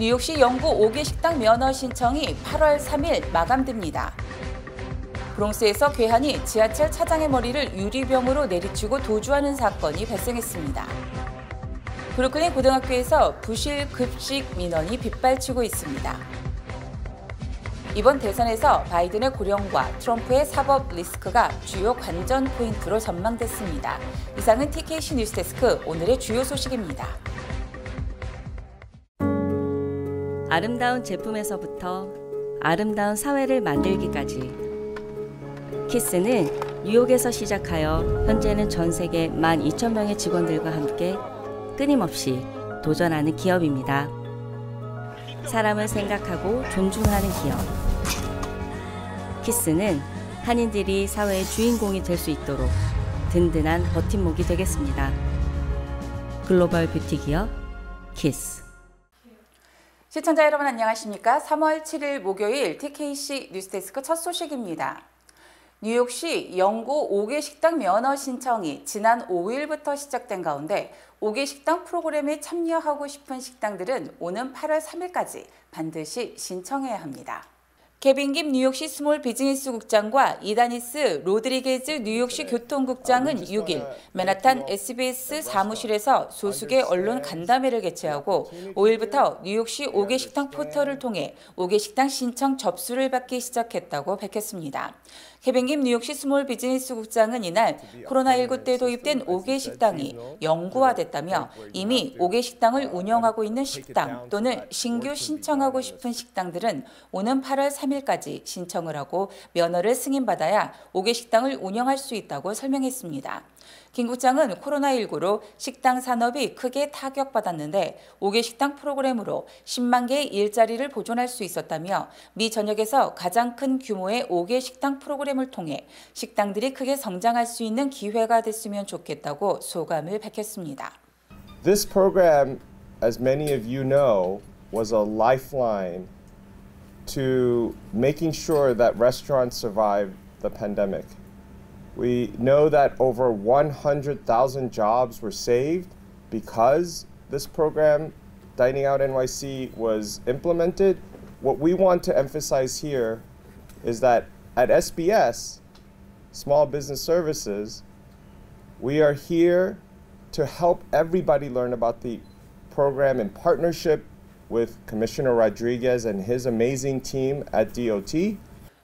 뉴욕시 영구 5개 식당 면허 신청이 8월 3일 마감됩니다. 브롱스에서 괴한이 지하철 차장의 머리를 유리병으로 내리치고 도주하는 사건이 발생했습니다. 브루클린 고등학교에서 부실 급식 민원이 빗발치고 있습니다. 이번 대선에서 바이든의 고령과 트럼프의 사법 리스크가 주요 관전 포인트로 전망됐습니다. 이상은 TKC 뉴스데스크 오늘의 주요 소식입니다. 아름다운 제품에서부터 아름다운 사회를 만들기까지 키스는 뉴욕에서 시작하여 현재는 전 세계 12,000명의 직원들과 함께 끊임없이 도전하는 기업입니다. 사람을 생각하고 존중하는 기업. 키스는 한인들이 사회의 주인공이 될 수 있도록 든든한 버팀목이 되겠습니다. 글로벌 뷰티 기업 키스. 시청자 여러분 안녕하십니까? 3월 7일 목요일 TKC 뉴스데스크 첫 소식입니다. 뉴욕시 영구 5개 식당 면허 신청이 지난 5일부터 시작된 가운데 5개 식당 프로그램에 참여하고 싶은 식당들은 오는 8월 3일까지 반드시 신청해야 합니다. 케빈 김 뉴욕시 스몰 비즈니스 국장과 이다니스 로드리게즈 뉴욕시 교통국장은 6일 맨하탄 SBS 사무실에서 소수의 언론 간담회를 개최하고 5일부터 뉴욕시 5개 식당 포털을 통해 5개 식당 신청 접수를 받기 시작했다고 밝혔습니다. 케빈 김 뉴욕시 스몰 비즈니스 국장은 이날 코로나19 때 도입된 5개 식당이 영구화됐다며 이미 5개 식당을 운영하고 있는 식당 또는 신규 신청하고 싶은 식당들은 오는 8월 3일까지 신청을 하고 면허를 승인받아야 5개 식당을 운영할 수 있다고 설명했습니다. 김 국장은 코로나19로 식당 산업이 크게 타격받았는데 5개 식당 프로그램으로 10만 개의 일자리를 보존할 수 있었다며 미 전역에서 가장 큰 규모의 5개 식당 프로그램을 통해 식당들이 크게 성장할 수 있는 기회가 됐으면 좋겠다고 소감을 밝혔습니다. This program, as many of you know, was a lifeline to making sure that restaurants survived the pandemic. We know that over 100,000 jobs were saved because this program, Dining Out NYC, was implemented. What we want to emphasize here is that at SBS, Small Business Services, we are here to help everybody learn about the program in partnership with Commissioner Rodriguez and his amazing team at DOT.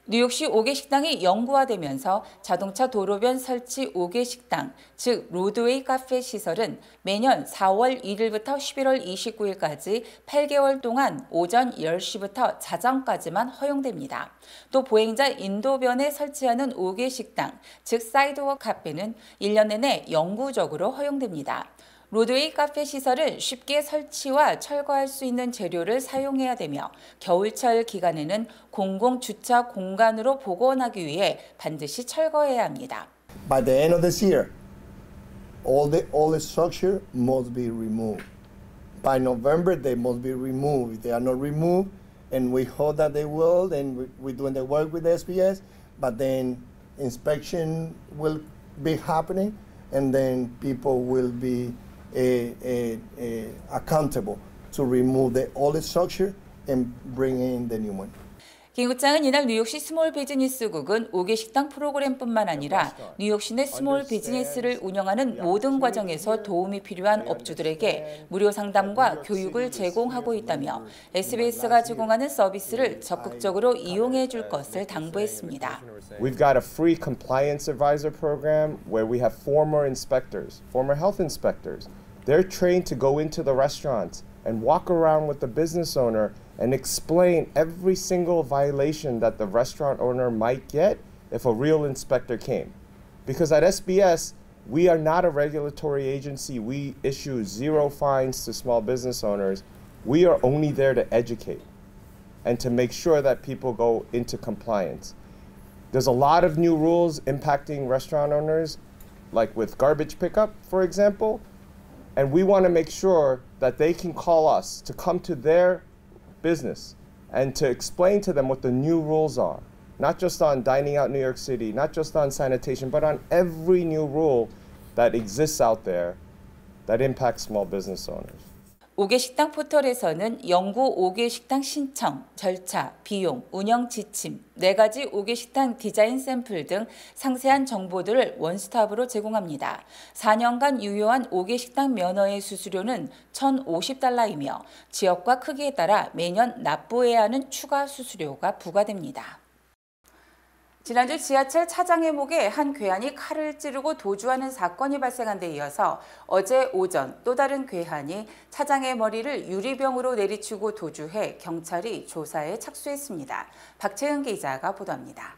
뉴욕시 5개 식당이 영구화되면서 자동차 도로변 설치 5개 식당, 즉 로드웨이 카페 시설은 매년 4월 1일부터 11월 29일까지 8개월 동안 오전 10시부터 자정까지만 허용됩니다. 또 보행자 인도변에 설치하는 5개 식당, 즉 사이드워크 카페는 1년 내내 영구적으로 허용됩니다. 로드웨이 카페 시설은 쉽게 설치와 철거할 수 있는 재료를 사용해야 되며 겨울철 기간에는 공공주차 공간으로 복원하기 위해 반드시 철거해야 합니다. By the end of this year, all the structure must be removed. By November, they must be removed. If they are not removed, and we hope that they will, then we're doing the work with the SBS, but then inspection will be happening, and then people will be accountable to remove the old structure and bring in the new one. 김 국장은 이날 뉴욕시 스몰 비즈니스국은 5개 식당 프로그램뿐만 아니라 뉴욕시 내 스몰 비즈니스를 운영하는 모든 과정에서 도움이 필요한 업주들에게 무료 상담과 교육을 제공하고 있다며 SBS가 제공하는 서비스를 적극적으로 이용해 줄 것을 당부했습니다. We've got a free compliance advisor program where we have former inspectors, former health inspectors. They're trained to go into the restaurants and walk around with the business owner and explain every single violation that the restaurant owner might get if a real inspector came. Because at SBS, we are not a regulatory agency. We issue zero fines to small business owners. We are only there to educate and to make sure that people go into compliance. There's a lot of new rules impacting restaurant owners, like with garbage pickup, for example. And we want to make sure that they can call us to come to their business and to explain to them what the new rules are, not just on Dining Out New York City, not just on sanitation, but on every new rule that exists out there that impacts small business owners. 5개 식당 포털에서는 영구 5개 식당 신청, 절차, 비용, 운영 지침, 4가지 5개 식당 디자인 샘플 등 상세한 정보들을 원스톱으로 제공합니다. 4년간 유효한 5개 식당 면허의 수수료는 $1,050이며 지역과 크기에 따라 매년 납부해야 하는 추가 수수료가 부과됩니다. 지난주 지하철 차장의 목에 한 괴한이 칼을 찌르고 도주하는 사건이 발생한 데 이어서 어제 오전 또 다른 괴한이 차장의 머리를 유리병으로 내리치고 도주해 경찰이 조사에 착수했습니다. 박채은 기자가 보도합니다.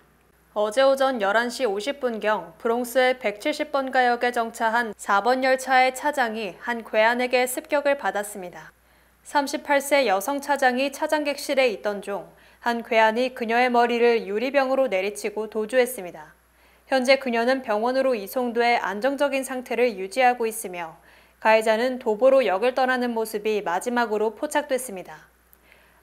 어제 오전 11시 50분경 브롱스의 170번 가역에 정차한 4번 열차의 차장이 한 괴한에게 습격을 받았습니다. 38세 여성 차장이 차장객실에 있던 중 한 괴한이 그녀의 머리를 유리병으로 내리치고 도주했습니다. 현재 그녀는 병원으로 이송돼 안정적인 상태를 유지하고 있으며 가해자는 도보로 역을 떠나는 모습이 마지막으로 포착됐습니다.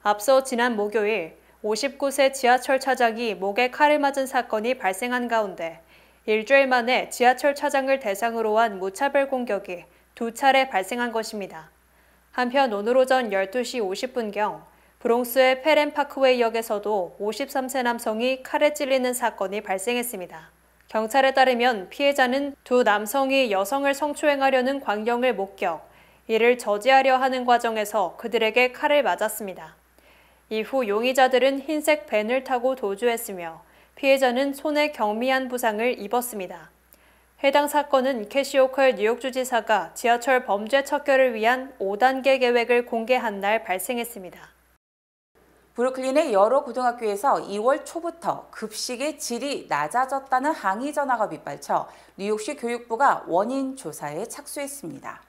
앞서 지난 목요일 59세 지하철 차장이 목에 칼을 맞은 사건이 발생한 가운데 일주일 만에 지하철 차장을 대상으로 한 무차별 공격이 2차례 발생한 것입니다. 한편 오늘 오전 12시 50분경 브롱스의 페렌파크웨이 역에서도 53세 남성이 칼에 찔리는 사건이 발생했습니다. 경찰에 따르면 피해자는 두 남성이 여성을 성추행하려는 광경을 목격, 이를 저지하려 하는 과정에서 그들에게 칼을 맞았습니다. 이후 용의자들은 흰색 밴을 타고 도주했으며 피해자는 손에 경미한 부상을 입었습니다. 해당 사건은 캐시 호컬 뉴욕주지사가 지하철 범죄 척결을 위한 5단계 계획을 공개한 날 발생했습니다. 브루클린의 여러 고등학교에서 2월 초부터 급식의 질이 낮아졌다는 항의 전화가 빗발쳐 뉴욕시 교육부가 원인 조사에 착수했습니다.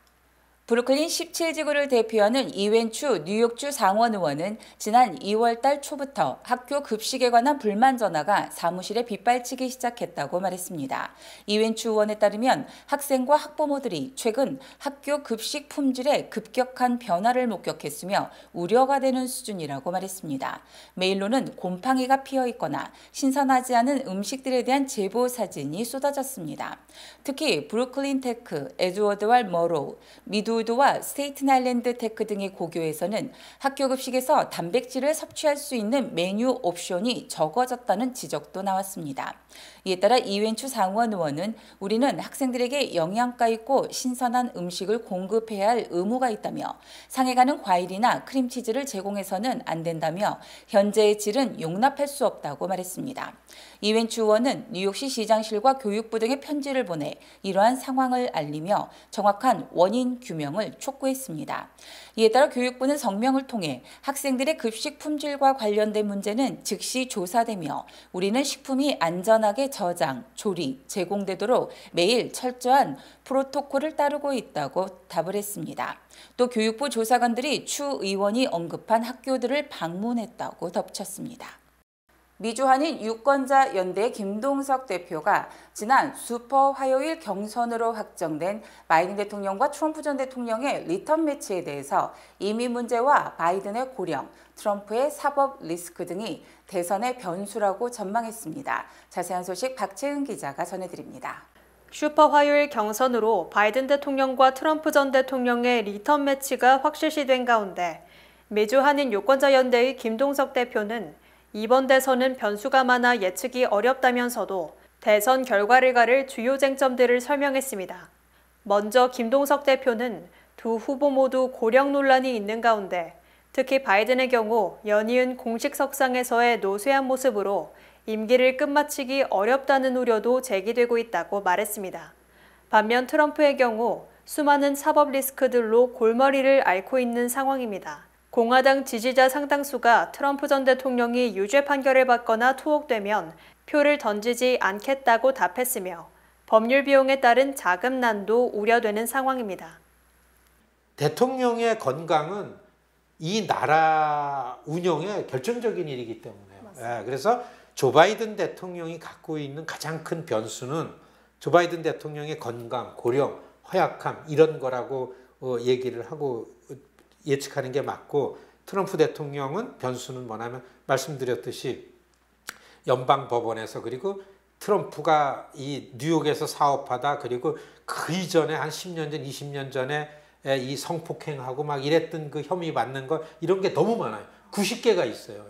브루클린 17지구를 대표하는 이웬추 뉴욕주 상원 의원은 지난 2월 달 초부터 학교 급식에 관한 불만 전화가 사무실에 빗발치기 시작했다고 말했습니다. 이웬추 의원에 따르면 학생과 학부모들이 최근 학교 급식 품질에 급격한 변화를 목격했으며 우려가 되는 수준이라고 말했습니다. 메일로는 곰팡이가 피어 있거나 신선하지 않은 음식들에 대한 제보 사진이 쏟아졌습니다. 특히 브루클린 테크, 에드워드월 머로우, 미드우드와 스테이튼 아일랜드 테크 등의 고교에서는 학교 급식에서 단백질을 섭취할 수 있는 메뉴 옵션이 적어졌다는 지적도 나왔습니다. 이에 따라 이웬추 상원 의원은 우리는 학생들에게 영양가 있고 신선한 음식을 공급해야 할 의무가 있다며 상해가는 과일이나 크림치즈를 제공해서는 안 된다며 현재의 질은 용납할 수 없다고 말했습니다. 이웬추 의원은 뉴욕시 시장실과 교육부 등의 편지를 보내 이러한 상황을 알리며 정확한 원인 규명을 촉구했습니다. 이에 따라 교육부는 성명을 통해 학생들의 급식 품질과 관련된 문제는 즉시 조사되며 우리는 식품이 안전하게 저장, 조리, 제공되도록 매일 철저한 프로토콜을 따르고 있다고 답을 했습니다. 또 교육부 조사관들이 추 의원이 언급한 학교들을 방문했다고 덧붙였습니다. 미주한인 유권자 연대 김동석 대표가 지난 슈퍼 화요일 경선으로 확정된 바이든 대통령과 트럼프 전 대통령의 리턴 매치에 대해서 이민 문제와 바이든의 고령, 트럼프의 사법 리스크 등이 대선의 변수라고 전망했습니다. 자세한 소식 박채은 기자가 전해드립니다. 슈퍼 화요일 경선으로 바이든 대통령과 트럼프 전 대통령의 리턴 매치가 확실시된 가운데 미주한인 유권자 연대의 김동석 대표는 이번 대선은 변수가 많아 예측이 어렵다면서도 대선 결과를 가를 주요 쟁점들을 설명했습니다. 먼저 김동석 대표는 두 후보 모두 고령 논란이 있는 가운데 특히 바이든의 경우 연이은 공식 석상에서의 노쇠한 모습으로 임기를 끝마치기 어렵다는 우려도 제기되고 있다고 말했습니다. 반면 트럼프의 경우 수많은 사법 리스크들로 골머리를 앓고 있는 상황입니다. 공화당 지지자 상당수가 트럼프 전 대통령이 유죄 판결을 받거나 투옥되면 표를 던지지 않겠다고 답했으며 법률 비용에 따른 자금난도 우려되는 상황입니다. 대통령의 건강은 이 나라 운영의 결정적인 일이기 때문에요. 그래서 조 바이든 대통령이 갖고 있는 가장 큰 변수는 조 바이든 대통령의 건강, 고령, 허약함 이런 거라고 얘기를 하고 예측하는 게 맞고 트럼프 대통령은 변수는 뭐냐면 말씀드렸듯이 연방법원에서 그리고 트럼프가 이 뉴욕에서 사업하다 그리고 그 이전에 한 10년 전, 20년 전에 이 성폭행하고 막 이랬던 그 혐의 받는 거 이런 게 너무 많아요. 90개가 있어요.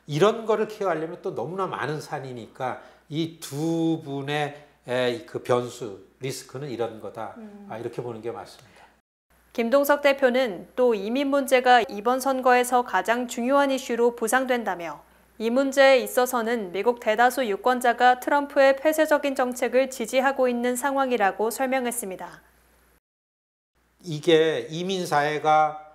이런 거를 케어하려면 또 너무나 많은 산이니까 이 두 분의 그 변수, 리스크는 이런 거다. 이렇게 보는 게 맞습니다. 김동석 대표는 또 이민 문제가 이번 선거에서 가장 중요한 이슈로 부상된다며 이 문제에 있어서는 미국 대다수 유권자가 트럼프의 폐쇄적인 정책을 지지하고 있는 상황이라고 설명했습니다. 이게 이민사회가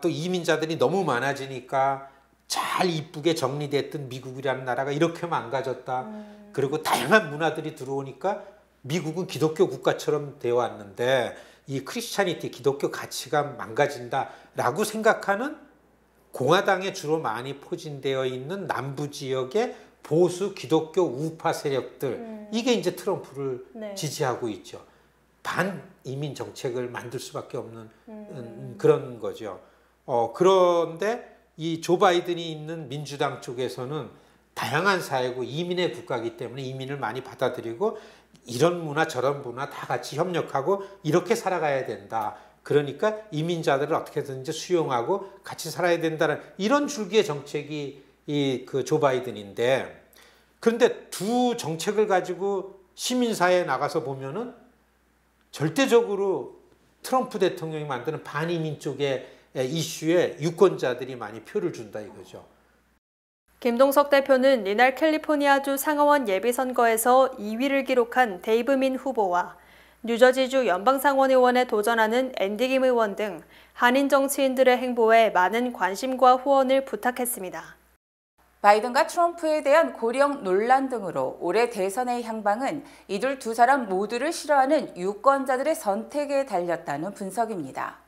또 이민자들이 너무 많아지니까 잘 이쁘게 정리됐던 미국이라는 나라가 이렇게 망가졌다. 그리고 다양한 문화들이 들어오니까 미국은 기독교 국가처럼 되어 왔는데 이 크리스찬이티, 기독교 가치가 망가진다라고 생각하는 공화당에 주로 많이 포진되어 있는 남부 지역의 보수 기독교 우파 세력들 이게 이제 트럼프를 지지하고 있죠. 반이민 정책을 만들 수밖에 없는 그런 거죠. 그런데 이 조 바이든이 있는 민주당 쪽에서는 다양한 사회고 이민의 국가이기 때문에 이민을 많이 받아들이고 이런 문화 저런 문화 다 같이 협력하고 이렇게 살아가야 된다. 그러니까 이민자들을 어떻게든지 수용하고 같이 살아야 된다는 이런 줄기의 정책이 이 그 조 바이든인데, 그런데 두 정책을 가지고 시민사회에 나가서 보면은 절대적으로 트럼프 대통령이 만드는 반이민 쪽의 이슈에 유권자들이 많이 표를 준다 이거죠. 김동석 대표는 이날 캘리포니아주 상하원 예비선거에서 2위를 기록한 데이브 민 후보와 뉴저지주 연방상원 의원에 도전하는 앤디 김 의원 등 한인 정치인들의 행보에 많은 관심과 후원을 부탁했습니다. 바이든과 트럼프에 대한 고령 논란 등으로 올해 대선의 향방은 이들 두 사람 모두를 싫어하는 유권자들의 선택에 달렸다는 분석입니다.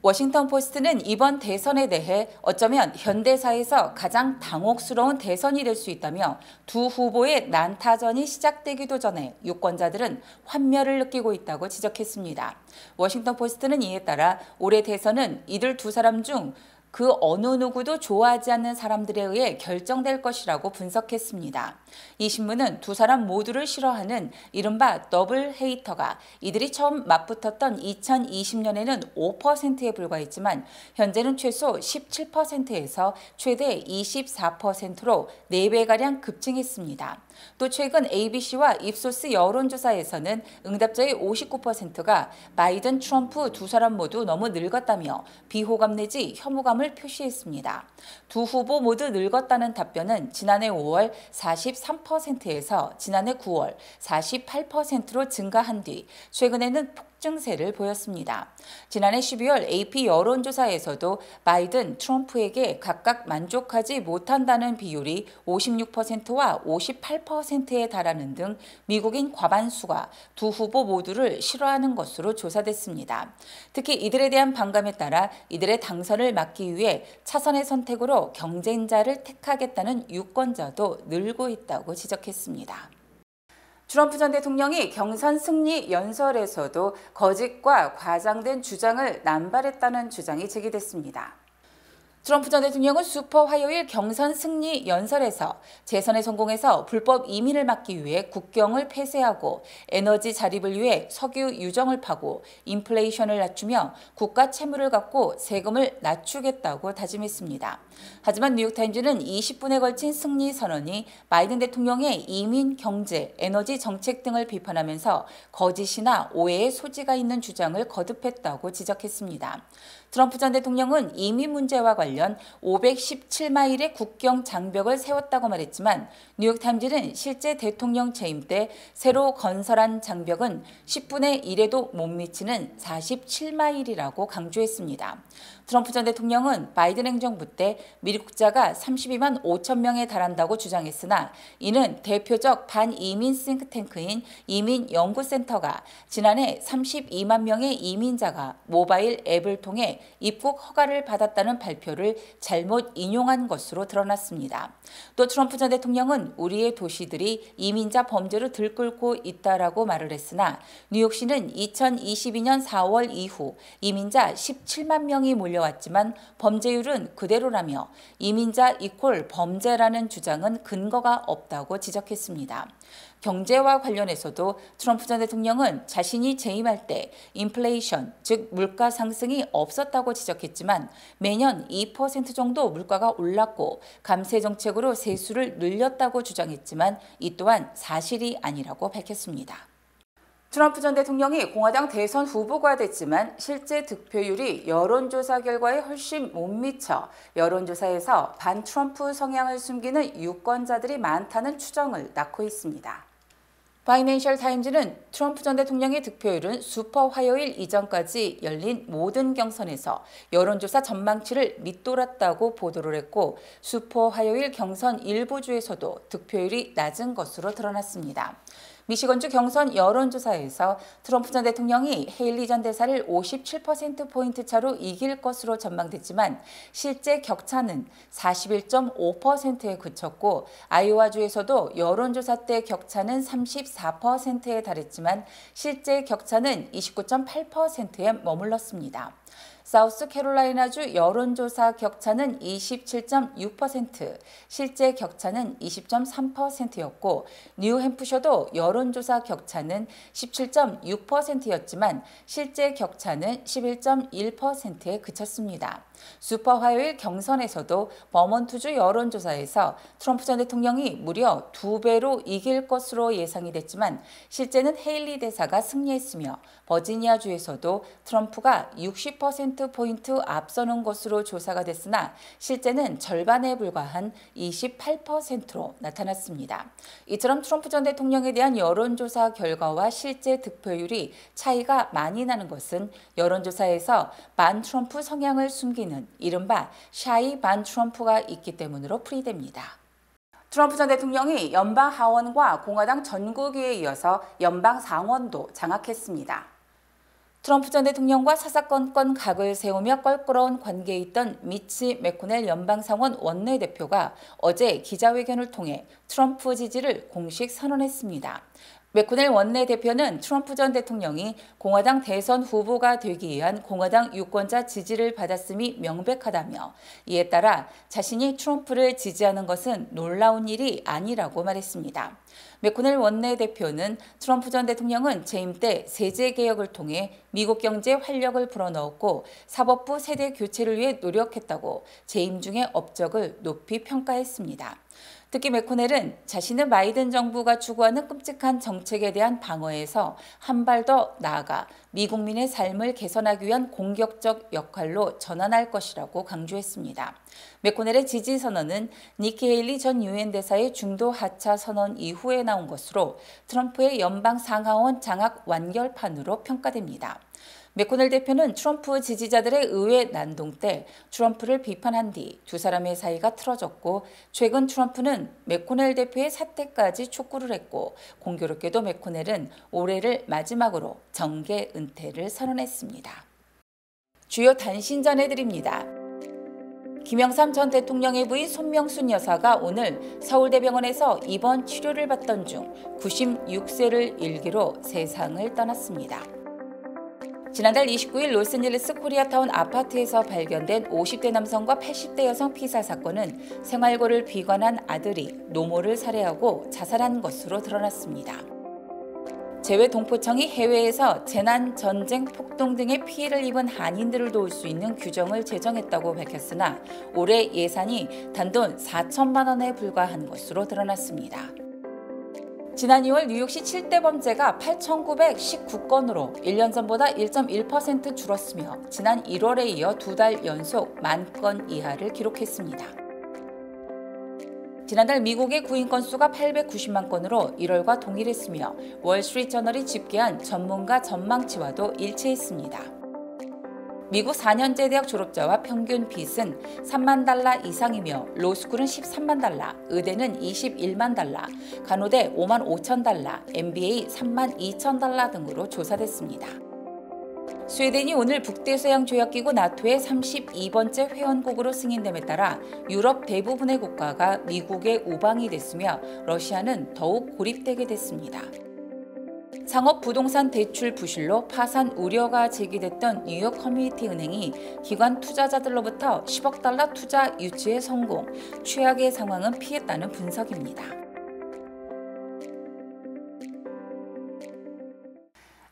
워싱턴 포스트는 이번 대선에 대해 어쩌면 현대사에서 가장 당혹스러운 대선이 될 수 있다며 두 후보의 난타전이 시작되기도 전에 유권자들은 환멸을 느끼고 있다고 지적했습니다. 워싱턴 포스트는 이에 따라 올해 대선은 이들 두 사람 중 그 어느 누구도 좋아하지 않는 사람들에 의해 결정될 것이라고 분석했습니다. 이 신문은 두 사람 모두를 싫어하는 이른바 더블 헤이터가 이들이 처음 맞붙었던 2020년에는 5%에 불과했지만 현재는 최소 17%에서 최대 24%로 4배가량 급증했습니다. 또 최근 ABC와 입소스 여론조사에서는 응답자의 59%가 바이든, 트럼프 두 사람 모두 너무 늙었다며 비호감 내지 혐오감을 표시했습니다. 두 후보 모두 늙었다는 답변은 지난해 5월 43%에서 지난해 9월 48%로 증가한 뒤 최근에는 폭증세를 보였습니다. 지난해 12월 AP 여론조사에서도 바이든, 트럼프에게 각각 만족하지 못한다는 비율이 56%와 58%에 달하는 등 미국인 과반수가 두 후보 모두를 싫어하는 것으로 조사됐습니다. 특히 이들에 대한 반감에 따라 이들의 당선을 막기 위해 차선의 선택으로 경쟁자를 택하겠다는 유권자도 늘고 있다고 지적했습니다. 트럼프 전 대통령이 경선 승리 연설에서도 거짓과 과장된 주장을 남발했다는 주장이 제기됐습니다. 트럼프 전 대통령은 슈퍼 화요일 경선 승리 연설에서 재선에 성공해서 불법 이민을 막기 위해 국경을 폐쇄하고 에너지 자립을 위해 석유 유정을 파고 인플레이션을 낮추며 국가 채무를 갚고 세금을 낮추겠다고 다짐했습니다. 하지만 뉴욕타임즈는 20분에 걸친 승리 선언이 바이든 대통령의 이민, 경제, 에너지 정책 등을 비판하면서 거짓이나 오해의 소지가 있는 주장을 거듭했다고 지적했습니다. 트럼프 전 대통령은 이민 문제와 관련 517마일의 국경 장벽을 세웠다고 말했지만 뉴욕타임즈는 실제 대통령 재임 때 새로 건설한 장벽은 10분의 1에도 못 미치는 47마일이라고 강조했습니다. 트럼프 전 대통령은 바이든 행정부 때 미국자가 32만 5천 명에 달한다고 주장했으나 이는 대표적 반이민 싱크탱크인 이민연구센터가 지난해 32만 명의 이민자가 모바일 앱을 통해 입국 허가를 받았다는 발표를 문구를 잘못 인용한 것으로 드러났습니다. 또 트럼프 전 대통령은 우리의 도시들이 이민자 범죄로 들끓고 있다라고 말을 했으나 뉴욕시는 2022년 4월 이후 이민자 17만 명이 몰려왔지만 범죄율은 그대로라며 이민자 이퀄 범죄라는 주장은 근거가 없다고 지적했습니다. 경제와 관련해서도 트럼프 전 대통령은 자신이 재임할 때 인플레이션, 즉 물가 상승이 없었다고 지적했지만 매년 2% 정도 물가가 올랐고 감세 정책으로 세수를 늘렸다고 주장했지만 이 또한 사실이 아니라고 밝혔습니다. 트럼프 전 대통령이 공화당 대선 후보가 됐지만 실제 득표율이 여론조사 결과에 훨씬 못 미쳐 여론조사에서 반트럼프 성향을 숨기는 유권자들이 많다는 추정을 낳고 있습니다. 파이낸셜 타임즈는 트럼프 전 대통령의 득표율은 슈퍼 화요일 이전까지 열린 모든 경선에서 여론조사 전망치를 밑돌았다고 보도를 했고 슈퍼 화요일 경선 일부 주에서도 득표율이 낮은 것으로 드러났습니다. 미시건주 경선 여론조사에서 트럼프 전 대통령이 헤일리 전 대사를 57%포인트 차로 이길 것으로 전망됐지만 실제 격차는 41.5%에 그쳤고 아이오와주에서도 여론조사 때 격차는 34%에 달했지만 실제 격차는 29.8%에 머물렀습니다. 사우스캐롤라이나주 여론조사 격차는 27.6%, 실제 격차는 20.3%였고 뉴햄프셔도 여론조사 격차는 17.6%였지만 실제 격차는 11.1%에 그쳤습니다. 슈퍼 화요일 경선에서도 버몬트주 여론조사에서 트럼프 전 대통령이 무려 2배로 이길 것으로 예상이 됐지만 실제는 헤일리 대사가 승리했으며 버지니아주에서도 트럼프가 60%포인트 앞서는 것으로 조사가 됐으나 실제는 절반에 불과한 28%로 나타났습니다. 이처럼 트럼프 전 대통령에 대한 여론조사 결과와 실제 득표율이 차이가 많이 나는 것은 여론조사에서 반트럼프 성향을 숨기는 이른바 샤이 반트럼프가 있기 때문으로 풀이됩니다. 트럼프 전 대통령이 연방 하원과 공화당 전국위에 이어서 연방 상원도 장악했습니다. 트럼프 전 대통령과 사사건건 각을 세우며 껄끄러운 관계에 있던 미치 매코넬 연방상원 원내대표가 어제 기자회견을 통해 트럼프 지지를 공식 선언했습니다. 매코넬 원내대표는 트럼프 전 대통령이 공화당 대선 후보가 되기 위한 공화당 유권자 지지를 받았음이 명백하다며 이에 따라 자신이 트럼프를 지지하는 것은 놀라운 일이 아니라고 말했습니다. 매코넬 원내대표는 트럼프 전 대통령은 재임 때 세제개혁을 통해 미국 경제에 활력을 불어넣었고 사법부 세대 교체를 위해 노력했다고 재임 중의 업적을 높이 평가했습니다. 특히 매코넬은 자신은 바이든 정부가 추구하는 끔찍한 정책에 대한 방어에서 한 발 더 나아가 미국민의 삶을 개선하기 위한 공격적 역할로 전환할 것이라고 강조했습니다. 매코넬의 지지 선언은 니키 헤일리 전 유엔 대사의 중도 하차 선언 이후에 나온 것으로 트럼프의 연방 상하원 장악 완결판으로 평가됩니다. 매코넬 대표는 트럼프 지지자들의 의회 난동 때 트럼프를 비판한 뒤 두 사람의 사이가 틀어졌고 최근 트럼프는 매코넬 대표의 사퇴까지 촉구를 했고 공교롭게도 매코넬은 올해를 마지막으로 정계 은퇴를 선언했습니다. 주요 단신 전해드립니다. 김영삼 전 대통령의 부인 손명순 여사가 오늘 서울대병원에서 입원 치료를 받던 중 96세를 일기로 세상을 떠났습니다. 지난달 29일 로스앤젤레스 코리아타운 아파트에서 발견된 50대 남성과 80대 여성 피살 사건은 생활고를 비관한 아들이 노모를 살해하고 자살한 것으로 드러났습니다. 재외동포청이 해외에서 재난, 전쟁, 폭동 등의 피해를 입은 한인들을 도울 수 있는 규정을 제정했다고 밝혔으나 올해 예산이 단돈 4천만 원에 불과한 것으로 드러났습니다. 지난 2월 뉴욕시 7대 범죄가 8,919건으로 1년 전보다 1.1% 줄었으며 지난 1월에 이어 2달 연속 10,000건 이하를 기록했습니다. 지난달 미국의 구인 건수가 890만 건으로 1월과 동일했으며 월스트리트저널이 집계한 전문가 전망치와도 일치했습니다. 미국 4년제 대학 졸업자와 평균 빚은 3만 달러 이상이며 로스쿨은 13만 달러, 의대는 21만 달러, 간호대 5만 5천 달러, MBA 3만 2천 달러 등으로 조사됐습니다. 스웨덴이 오늘 북대서양 조약기구 나토의 32번째 회원국으로 승인됨에 따라 유럽 대부분의 국가가 미국의 우방이 됐으며 러시아는 더욱 고립되게 됐습니다. 상업 부동산 대출 부실로 파산 우려가 제기됐던 뉴욕 커뮤니티 은행이 기관 투자자들로부터 10억 달러 투자 유치에 성공, 최악의 상황은 피했다는 분석입니다.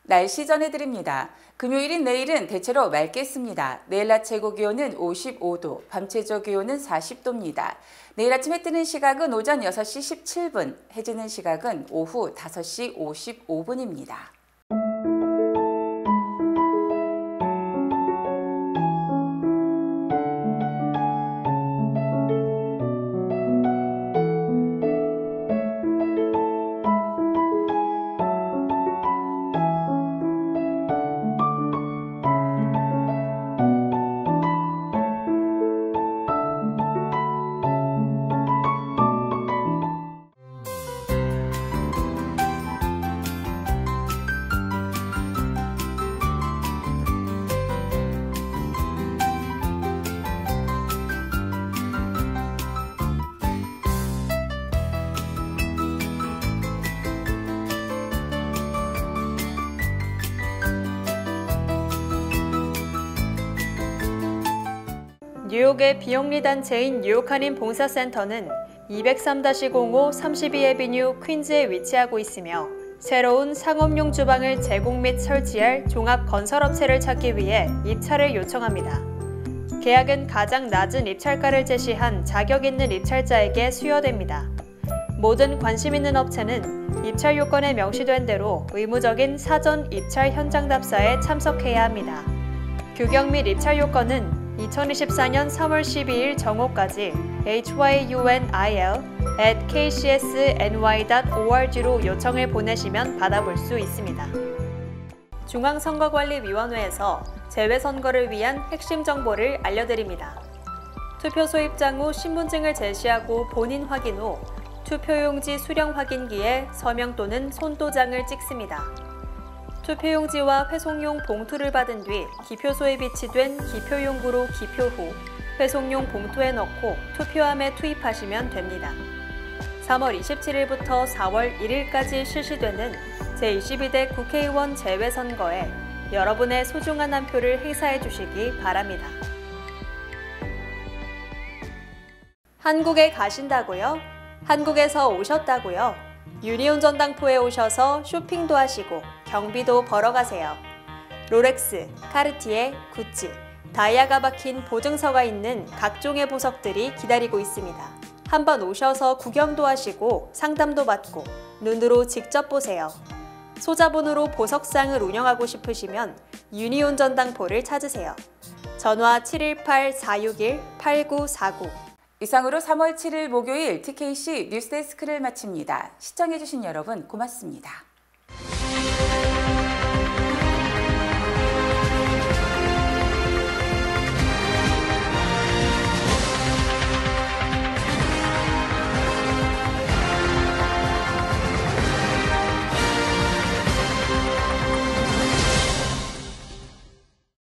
날씨 전해드립니다. 금요일인 내일은 대체로 맑겠습니다. 내일 낮 최고 기온은 55도, 밤 최저 기온은 40도입니다. 내일 아침 해 뜨는 시각은 오전 6시 17분, 해 지는 시각은 오후 5시 55분입니다. 뉴욕의 비영리 단체인 뉴욕 한인 봉사센터는 203-05 32에비뉴 퀸즈에 위치하고 있으며 새로운 상업용 주방을 제공 및 설치할 종합 건설업체를 찾기 위해 입찰을 요청합니다. 계약은 가장 낮은 입찰가를 제시한 자격 있는 입찰자에게 수여됩니다. 모든 관심 있는 업체는 입찰 요건에 명시된 대로 의무적인 사전 입찰 현장 답사에 참석해야 합니다. 규격 및 입찰 요건은 2024년 3월 12일 정오까지 hyunil@kcsny.org로 요청을 보내시면 받아볼 수 있습니다. 중앙선거관리위원회에서 재외선거를 위한 핵심 정보를 알려드립니다. 투표소 입장 후 신분증을 제시하고 본인 확인 후 투표용지 수령 확인기에 서명 또는 손도장을 찍습니다. 투표용지와 회송용 봉투를 받은 뒤 기표소에 비치된 기표용구로 기표 후 회송용 봉투에 넣고 투표함에 투입하시면 됩니다. 3월 27일부터 4월 1일까지 실시되는 제22대 국회의원 재외선거에 여러분의 소중한 한 표를 행사해 주시기 바랍니다. 한국에 가신다고요? 한국에서 오셨다고요? 유니온 전당포에 오셔서 쇼핑도 하시고 경비도 벌어 가세요. 롤렉스, 카르티에, 구찌, 다이아가 박힌 보증서가 있는 각종의 보석들이 기다리고 있습니다. 한번 오셔서 구경도 하시고 상담도 받고 눈으로 직접 보세요. 소자본으로 보석상을 운영하고 싶으시면 유니온 전당포를 찾으세요. 전화 718-461-8949. 이상으로 3월 7일 목요일 TKC 뉴스데스크를 마칩니다. 시청해주신 여러분 고맙습니다.